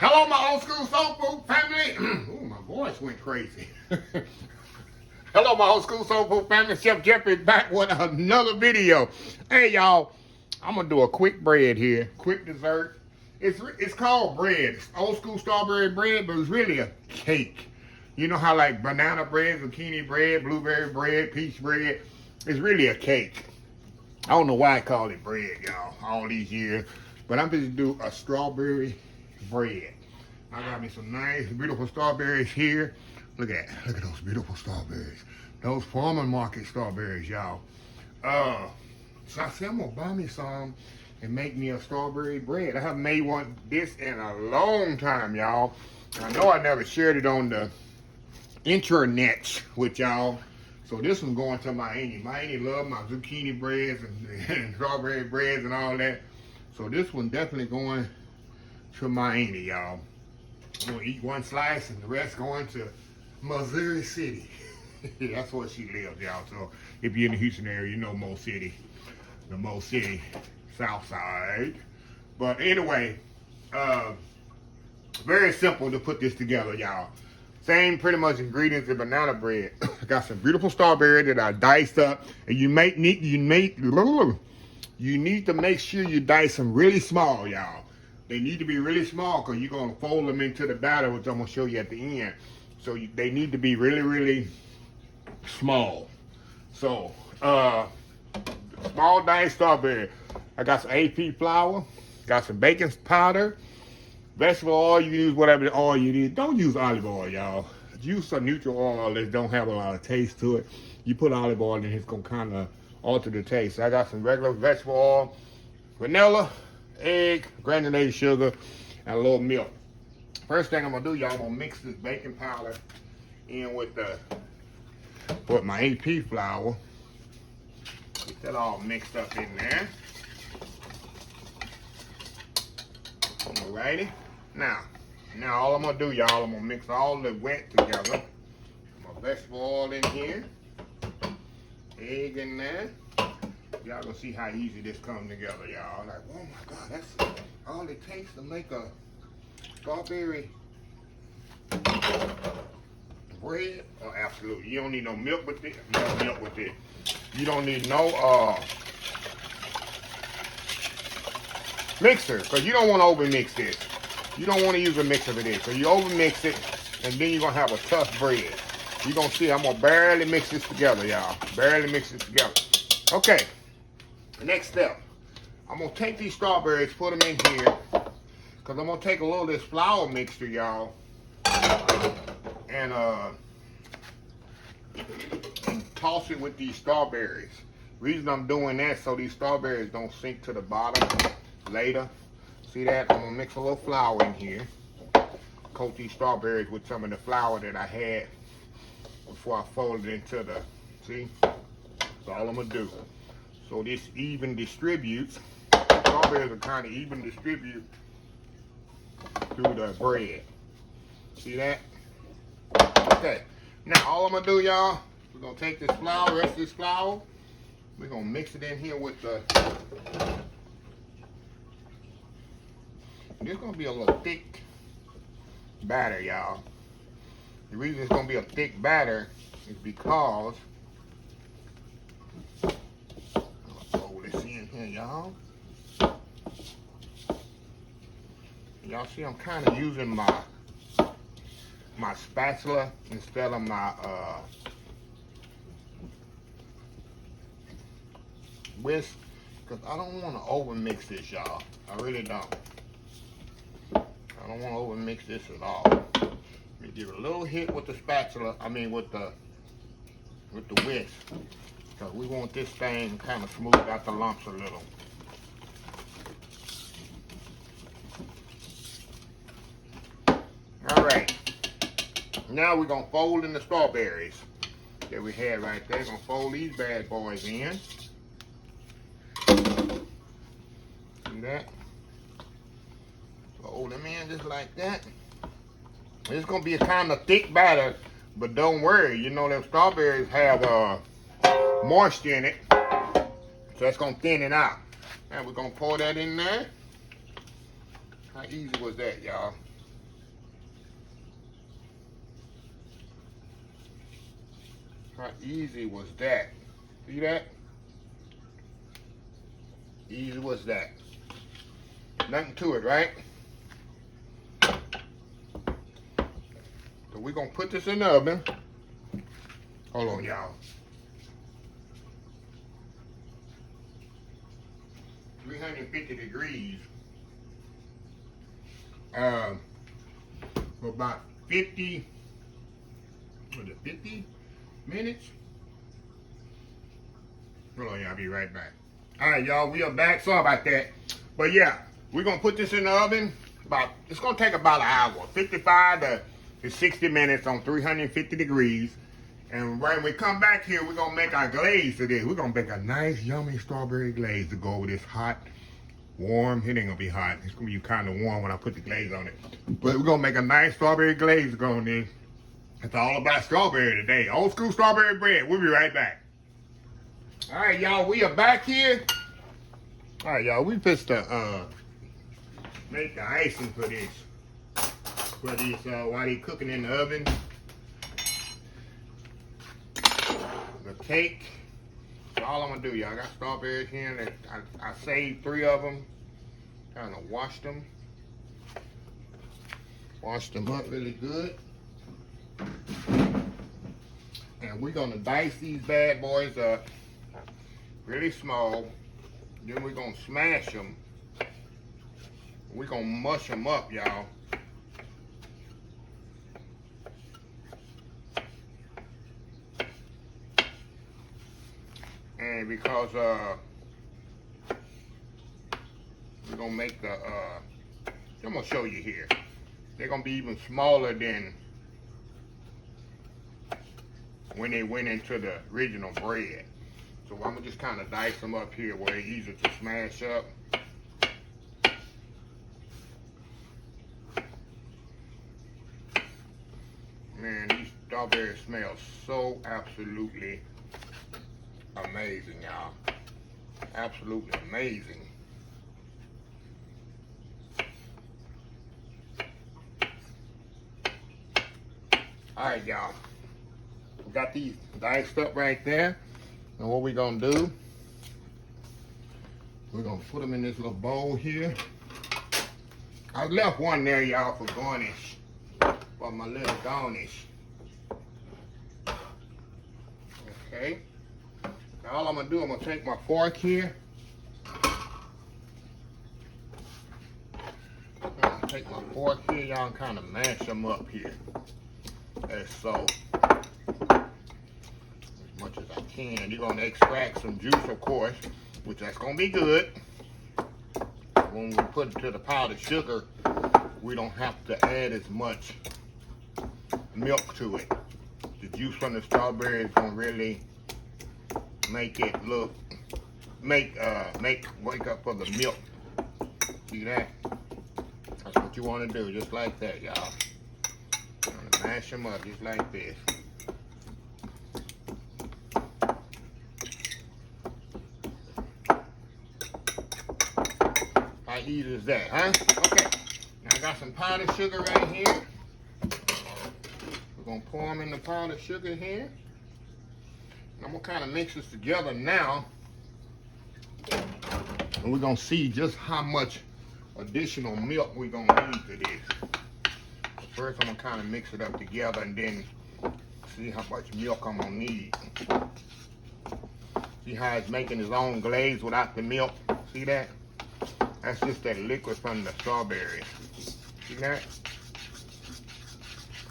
Hello, my old school soul food family. Ooh, my voice went crazy. Hello, my old school soul food family. Chef Jeffrey back with another video. Hey, y'all, I'm gonna do a quick bread here, quick dessert. It's called bread. It's old school strawberry bread, but it's really a cake. You know how like banana bread, zucchini bread, blueberry bread, peach bread. It's really a cake. I don't know why I call it bread, y'all, all these years. But I'm just do a strawberry bread. I got me some nice, beautiful strawberries here. Look at those beautiful strawberries. Those farmer market strawberries, y'all. So I said I'm gonna buy me some and make me a strawberry bread. I haven't made this in a long time, y'all. I know I never shared it on the internet with y'all. So this one going to my auntie. My auntie love my zucchini breads and strawberry breads and all that. So this one definitely going to my auntie, y'all. I'm gonna eat one slice and the rest going to Missouri City. That's where she lives, y'all. So if you're in the Houston area, you know Mo City, the Mo City South Side. But anyway, very simple to put this together, y'all. Same pretty much ingredients as banana bread. I got some beautiful strawberry that I diced up, and you need to make sure you dice them really small, y'all. They need to be really small because you're gonna fold them into the batter, which I'm gonna show you at the end. So they need to be really, really small. So small diced strawberry. I got some AP flour, got some baking powder. Vegetable oil, you use whatever oil you need. Don't use olive oil, y'all. Use some neutral oil that don't have a lot of taste to it. You put olive oil in, it's gonna kind of alter the taste. So I got some regular vegetable oil, vanilla, egg, granulated sugar, and a little milk. First thing I'm gonna do, y'all, I'm gonna mix this baking powder in with my AP flour. Get that all mixed up in there. Alrighty. Now all I'm gonna do, y'all, I'm gonna mix all the wet together. My vegetable oil in here, egg in there. Y'all gonna see how easy this comes together, y'all. Like, oh my God, that's all it takes to make a strawberry bread. Oh, absolutely. You don't need no milk with it. No milk with it. You don't need no mixer, because you don't want to over mix this. You don't want to use a mixer for this. So you over mix it, and then you're gonna have a tough bread. You're gonna see I'm gonna barely mix this together, y'all. Barely mix it together. Okay. Next step. I'm gonna take these strawberries, put them in here, because I'm gonna take a little of this flour mixture, y'all, and toss it with these strawberries. Reason I'm doing that so these strawberries don't sink to the bottom later. See that? I'm gonna mix a little flour in here. Coat these strawberries with some of the flour that I had before I folded it into the, see? That's all I'm gonna do. So this even distributes. Strawberries are kind of even distribute through the bread. See that? Okay. Now all I'm gonna do, y'all, we're gonna take this flour, rest of this flour, we're gonna mix it in here with the, this is gonna be a little thick batter, y'all. The reason it's gonna be a thick batter is because, I'll fold this in here, y'all. Y'all see I'm kind of using my spatula instead of my whisk, because I don't want to over mix this, y'all. I really don't. I don't want to over mix this at all. Let me give it a little hit with the spatula, with the whisk, because we want this thing kind of smooth out the lumps a little. All right. Now we're gonna fold in the strawberries that we had right there. Gonna fold these bad boys in. See that? Fold them in just like that. It's gonna be a kind of thick batter, but don't worry. You know them strawberries have moisture in it, so that's gonna thin it out. Now we're gonna pour that in there. How easy was that, y'all? How easy was that? See that? Easy was that. Nothing to it, right? So we're gonna put this in the oven. Hold on, y'all. 350 degrees. For about 50 minutes. Hold on, y'all, I'll be right back. All right, y'all, we are back. Sorry about that. But yeah, we're gonna put this in the oven. It's gonna take about an hour, 55 to 60 minutes on 350 degrees. And when we come back here, we're gonna make our glaze today. We're gonna make a nice, yummy strawberry glaze to go with this hot, warm. It ain't gonna be hot. It's gonna be kind of warm when I put the glaze on it. But we're gonna make a nice strawberry glaze to go on there. It's all about strawberry today. Old school strawberry bread. We'll be right back. All right, y'all, we are back here. All right, y'all, we just to make the icing for this. While they cooking in the oven. The cake. So all I'm gonna do, y'all, I got strawberries here. That I saved 3 of them. Kind of washed them. Washed them up really good. And we're gonna dice these bad boys up really small. Then we're gonna smash them. We're gonna mush them up, y'all. And because we're gonna make the I'm gonna show you here. They're gonna be even smaller than when they went into the original bread. So I'm gonna just kind of dice them up here where it's easier to smash up. Man, these strawberries smell so absolutely amazing, y'all. Absolutely amazing. All right, y'all. We got these diced up right there. And what we're gonna do, we're gonna put them in this little bowl here. I left one there, y'all, for garnish, for my little garnish. Okay. Now all I'm gonna do, I'm gonna take my fork here. I'm gonna take my fork here, y'all, and kind of mash them up here. As so. Much as I can. You're gonna extract some juice, of course, which that's gonna be good. When we put it to the powdered sugar, we don't have to add as much milk to it. The juice from the strawberry is gonna really make it look, wake up for the milk. See that? That's what you want to do, just like that, y'all. Mash them up just like this. How easy is that, huh? Okay. Now I got some powdered sugar right here. We're gonna pour them in the powdered sugar here. And I'm gonna kind of mix this together now. And we're gonna see just how much additional milk we're gonna need to this. First, I'm gonna kind of mix it up together and then see how much milk I'm gonna need. See how it's making its own glaze without the milk? See that? That's just that liquid from the strawberries. See that?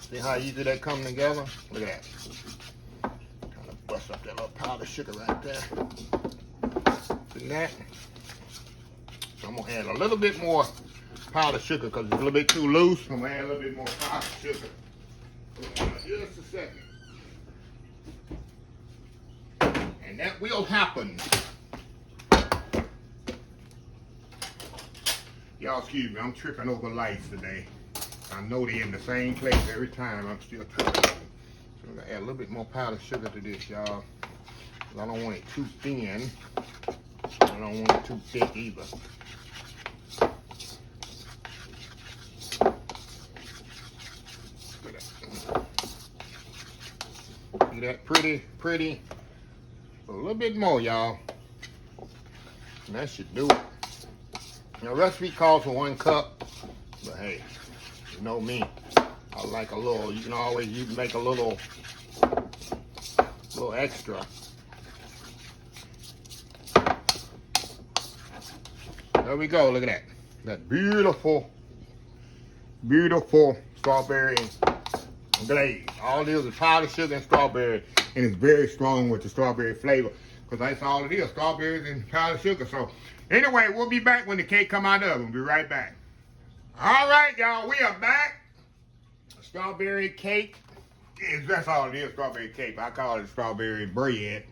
See how easy that come together? Look at that. Kind of bust up that little powdered sugar right there. See that? So I'm gonna add a little bit more powdered sugar because it's a little bit too loose. I'm gonna add a little bit more powdered sugar. Just a second. And that will happen. Y'all excuse me, I'm tripping over lights today. I know they're in the same place every time. I'm still tripping over. So I'm gonna add a little bit more powdered sugar to this, y'all. I don't want it too thin. I don't want it too thick either. See that? Pretty, pretty. A little bit more, y'all. And that should do it. The recipe calls for 1 cup, but hey, you know me. I like a little. You can always make a little extra. There we go. Look at that. That beautiful, beautiful strawberry glaze. All it is powdered sugar and strawberry, and it's very strong with the strawberry flavor because that's all it is, strawberries and powdered sugar. So anyway, we'll be back when the cake come out of the oven. We'll be right back. All right, y'all, we are back. Strawberry cake. That's all it is, strawberry cake. I call it strawberry bread.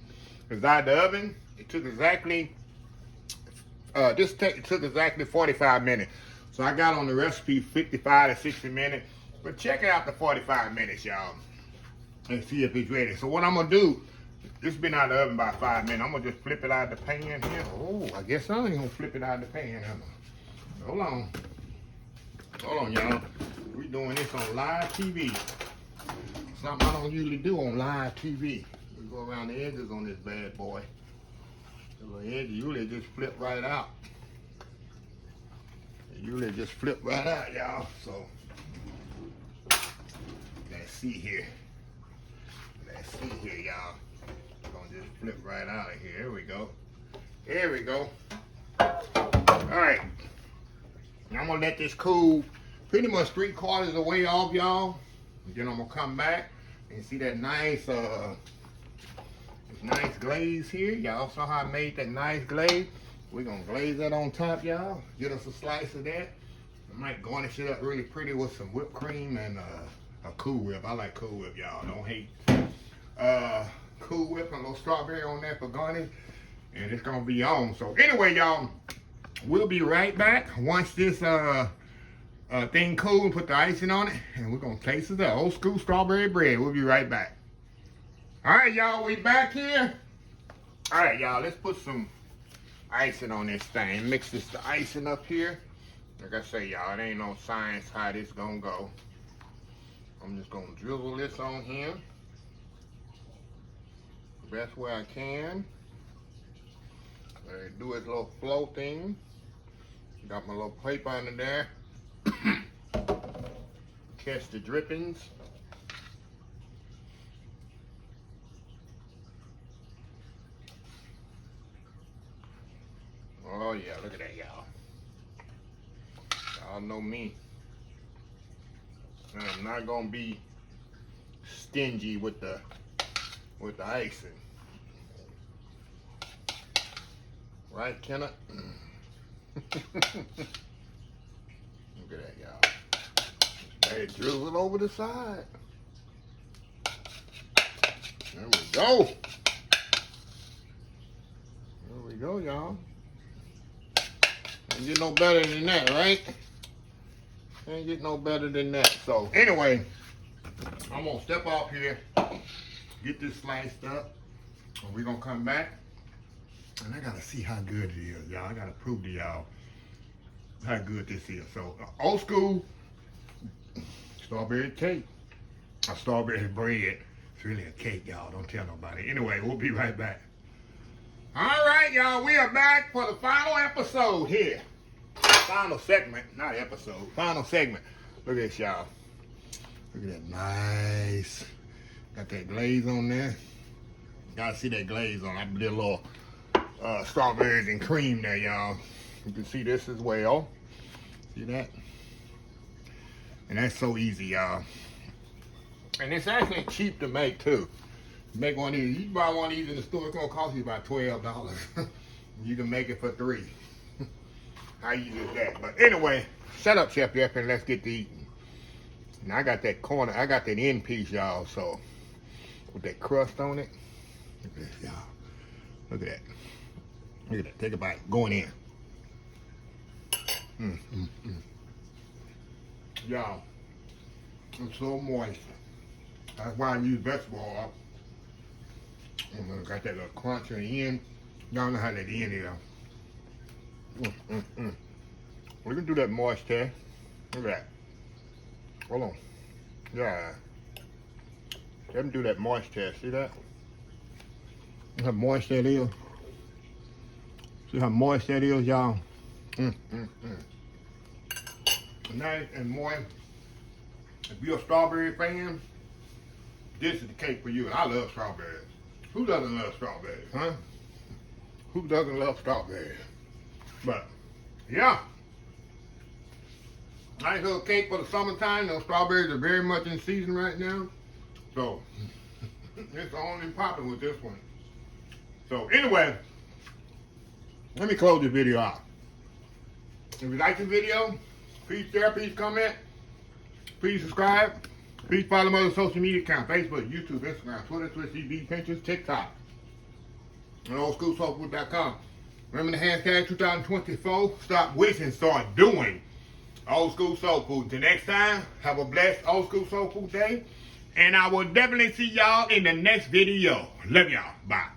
It's out of the oven. It took exactly it took exactly 45 minutes. So I got on the recipe 55 to 60 minutes. But check it out the 45 minutes, y'all, and see if it's ready. So what I'm gonna do, it's been out of the oven about 5 minutes. I'm gonna just flip it out of the pan here. Oh, I guess I ain't gonna flip it out of the pan. Hold on. Hold on, y'all. We doing this on live TV. Something I don't usually do on live TV. We go around the edges on this bad boy. The little edges usually just flip right out. They usually just flip right out, y'all. So let's see here. Let's see here, y'all. We're gonna just flip right out of here. There we go. There we go. All right. Now I'm gonna let this cool pretty much 3/4 of the way off, y'all. And then I'm gonna come back and see that nice nice glaze here. Y'all saw how I made that nice glaze. We're gonna glaze that on top, y'all. Get us a slice of that. I might garnish it up really pretty with some whipped cream and a Cool Whip. I like Cool Whip, y'all. Don't hate. Cool Whip and a little strawberry on that for garnish. And it's gonna be on. So anyway, y'all, we'll be right back once this thing cool and put the icing on it. And we're gonna taste it, the old school strawberry bread. We'll be right back. All right, y'all, we back here. All right, y'all, let's put some icing on this thing. Mix the icing up here. Like I say, y'all, it ain't no science how this gonna go. I'm just gonna drizzle this on here the best way I can. Do its little flow thing. Got my little paper under there. Catch the drippings. Oh yeah, look at that, y'all. Y'all know me. I'm not gonna be stingy with the icing. Right, Kenneth? Look at that, y'all. Let it drizzle over the side. There we go. There we go, y'all. Ain't get no better than that, right? Ain't get no better than that. So anyway, I'm gonna step off here, get this sliced up, and we're gonna come back. And I gotta see how good it is, y'all. I gotta prove to y'all how good this is. So old school strawberry cake, a strawberry bread. It's really a cake, y'all. Don't tell nobody. Anyway, we'll be right back. All right, y'all, we are back for the final episode here. Final segment, not episode, final segment. Look at this, y'all. Look at that, nice. Got that glaze on there. Gotta see that glaze on. I did a little strawberries and cream there, y'all. You can see this as well. See that? And that's so easy, y'all. And it's actually cheap to make too. Make one of these. You buy one of these in the store, it's gonna cost you about $12. You can make it for $3. How you do that? But anyway, shut up, Chef Jeff, and let's get to eating. And I got that corner, I got that end piece, y'all. So with that crust on it. Look at this, y'all. Look at that. Look at that. Take a bite. Going in. Y'all, it's so moist. That's why I use vegetable oil. Got that little crunch on the end. Y'all know how that end is. We can do that moist here. Look at that. Hold on. Yeah. Let me do that moist test. See that? How moist that is. See how moist that is, y'all? Nice and moist. If you're a strawberry fan, this is the cake for you. And I love strawberries. Who doesn't love strawberries, huh? Who doesn't love strawberries? But, yeah. Nice little cake for the summertime. Those strawberries are very much in season right now. So, it's on and popping with this one. So, anyway, let me close this video out. If you like this video, please share, please comment, please subscribe, please follow my other social media accounts, Facebook, YouTube, Instagram, Twitter, Twitch, TV, Pinterest, TikTok, and oldschoolsoulfood.com. Remember the hashtag 2024, stop wishing, start doing. Old School Soul Food. Till next time, have a blessed Old School Soul Food day. And I will definitely see y'all in the next video. Love y'all. Bye.